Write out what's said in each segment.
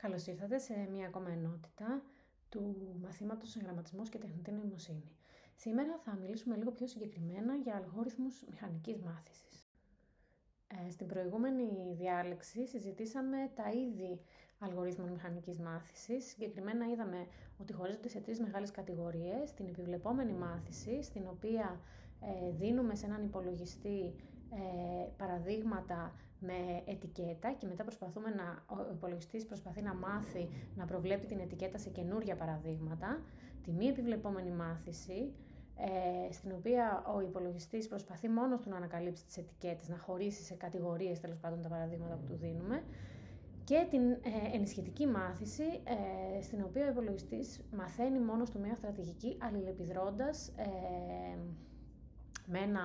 Καλώς ήρθατε σε μία ακόμα ενότητα του μαθήματος Γραμματισμός και Τεχνητή Νοημοσύνη. Σήμερα θα μιλήσουμε λίγο πιο συγκεκριμένα για αλγόριθμους μηχανικής μάθησης. Στην προηγούμενη διάλεξη συζητήσαμε τα είδη αλγορίθμων μηχανικής μάθησης. Συγκεκριμένα είδαμε ότι χωρίζονται σε τρεις μεγάλες κατηγορίες. Την επιβλεπόμενη μάθηση, στην οποία δίνουμε σε έναν υπολογιστή παραδείγματα με ετικέτα και μετά ο υπολογιστής προσπαθεί να μάθει να προβλέπει την ετικέτα σε καινούρια παραδείγματα. Τη μη επιβλεπόμενη μάθηση, στην οποία ο υπολογιστής προσπαθεί μόνος του να ανακαλύψει τις ετικέτες, να χωρίσει σε κατηγορίες τέλος πάντων τα παραδείγματα που του δίνουμε, και την ενισχυτική μάθηση, στην οποία ο υπολογιστής μαθαίνει μόνος του μια στρατηγική αλληλεπιδρώντας με ένα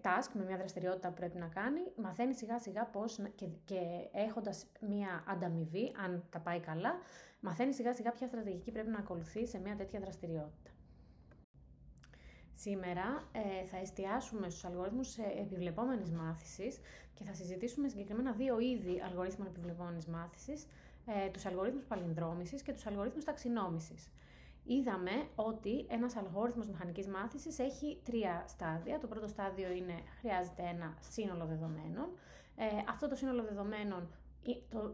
task, με μια δραστηριότητα που πρέπει να κάνει, μαθαίνει σιγά σιγά πώς και έχοντας μια ανταμοιβή, αν τα πάει καλά, μαθαίνει σιγά σιγά ποια στρατηγική πρέπει να ακολουθεί σε μια τέτοια δραστηριότητα. Σήμερα θα εστιάσουμε στους αλγορίθμους επιβλεπόμενης μάθησης και θα συζητήσουμε συγκεκριμένα δύο είδη αλγορίθμων επιβλεπόμενης μάθησης, τους αλγορίθμους παλινδρόμησης και τους αλγορίθμους ταξινόμησης. Είδαμε ότι ένας αλγόριθμος μηχανικής μάθησης έχει τρία στάδια. Το πρώτο στάδιο είναι χρειάζεται ένα σύνολο δεδομένων. Αυτό το σύνολο δεδομένων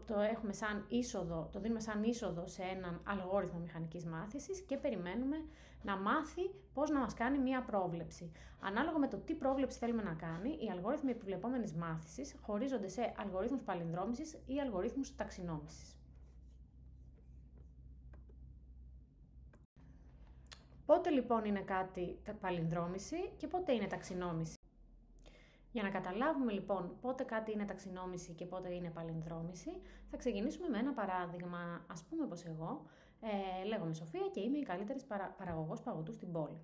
το έχουμε σαν είσοδο, το δίνουμε σαν είσοδο σε έναν αλγόριθμο μηχανικής μάθησης και περιμένουμε να μάθει πώς να μας κάνει μία πρόβλεψη. Ανάλογα με το τι πρόβλεψη θέλουμε να κάνει, οι αλγόριθμοι επιβλεπόμενης μάθησης χωρίζονται σε αλγορίθμους παλινδρόμησης ή αλγορίθμους ταξινόμησης. Πότε λοιπόν είναι κάτι παλινδρόμηση και πότε είναι ταξινόμηση? Για να καταλάβουμε λοιπόν πότε κάτι είναι ταξινόμηση και πότε είναι παλινδρόμηση, θα ξεκινήσουμε με ένα παράδειγμα. Ας πούμε πως εγώ λέγομαι Σοφία και είμαι η καλύτερη παραγωγός παγωτού στην πόλη.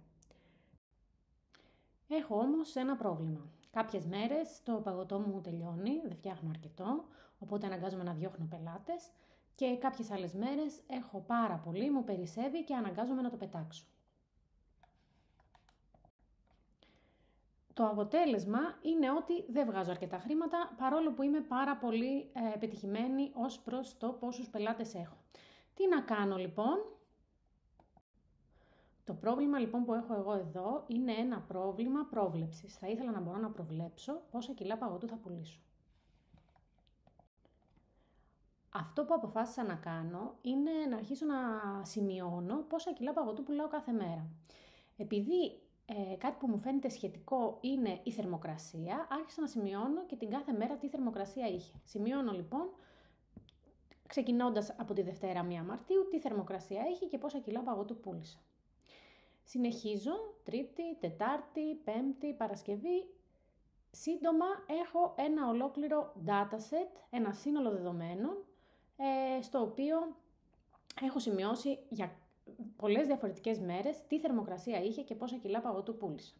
Έχω όμως ένα πρόβλημα. Κάποιες μέρες το παγωτό μου τελειώνει, δεν φτιάχνω αρκετό, οπότε αναγκάζομαι να διώχνω πελάτες, και κάποιες άλλες μέρες έχω πάρα πολύ, μου περισσεύει και αναγκάζομαι να το πετάξω. Το αποτέλεσμα είναι ότι δεν βγάζω αρκετά χρήματα, παρόλο που είμαι πάρα πολύ πετυχημένη ως προς το πόσους πελάτες έχω. Τι να κάνω λοιπόν? Το πρόβλημα λοιπόν που έχω εγώ εδώ είναι ένα πρόβλημα πρόβλεψης. Θα ήθελα να μπορώ να προβλέψω πόσα κιλά παγωτού θα πουλήσω. Αυτό που αποφάσισα να κάνω είναι να αρχίσω να σημειώνω πόσα κιλά παγωτού πουλάω κάθε μέρα. Επειδή κάτι που μου φαίνεται σχετικό είναι η θερμοκρασία, άρχισα να σημειώνω και την κάθε μέρα τι θερμοκρασία είχε. Σημειώνω λοιπόν, ξεκινώντας από τη Δευτέρα 1 Μαρτίου, τι θερμοκρασία είχε και πόσα κιλά παγωτού πούλησα. Συνεχίζω, Τρίτη, Τετάρτη, Πέμπτη, Παρασκευή. Σύντομα έχω ένα ολόκληρο dataset, ένα σύνολο δεδομένων, στο οποίο έχω σημειώσει για πολλές διαφορετικές μέρες τι θερμοκρασία είχε και πόσα κιλά παγωτού πούλησα.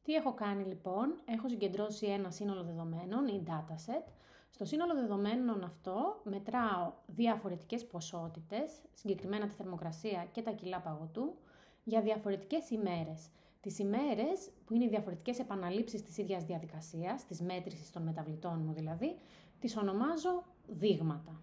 Τι έχω κάνει λοιπόν? Έχω συγκεντρώσει ένα σύνολο δεδομένων ή dataset. Στο σύνολο δεδομένων αυτό μετράω διαφορετικές ποσότητες, συγκεκριμένα τη θερμοκρασία και τα κιλά παγωτού, για διαφορετικές ημέρες. Τις ημέρες, που είναι οι διαφορετικές επαναλήψεις της ίδιας διαδικασίας, της μέτρησης των μεταβλητών μου δηλαδή, τις ονομάζω δείγματα.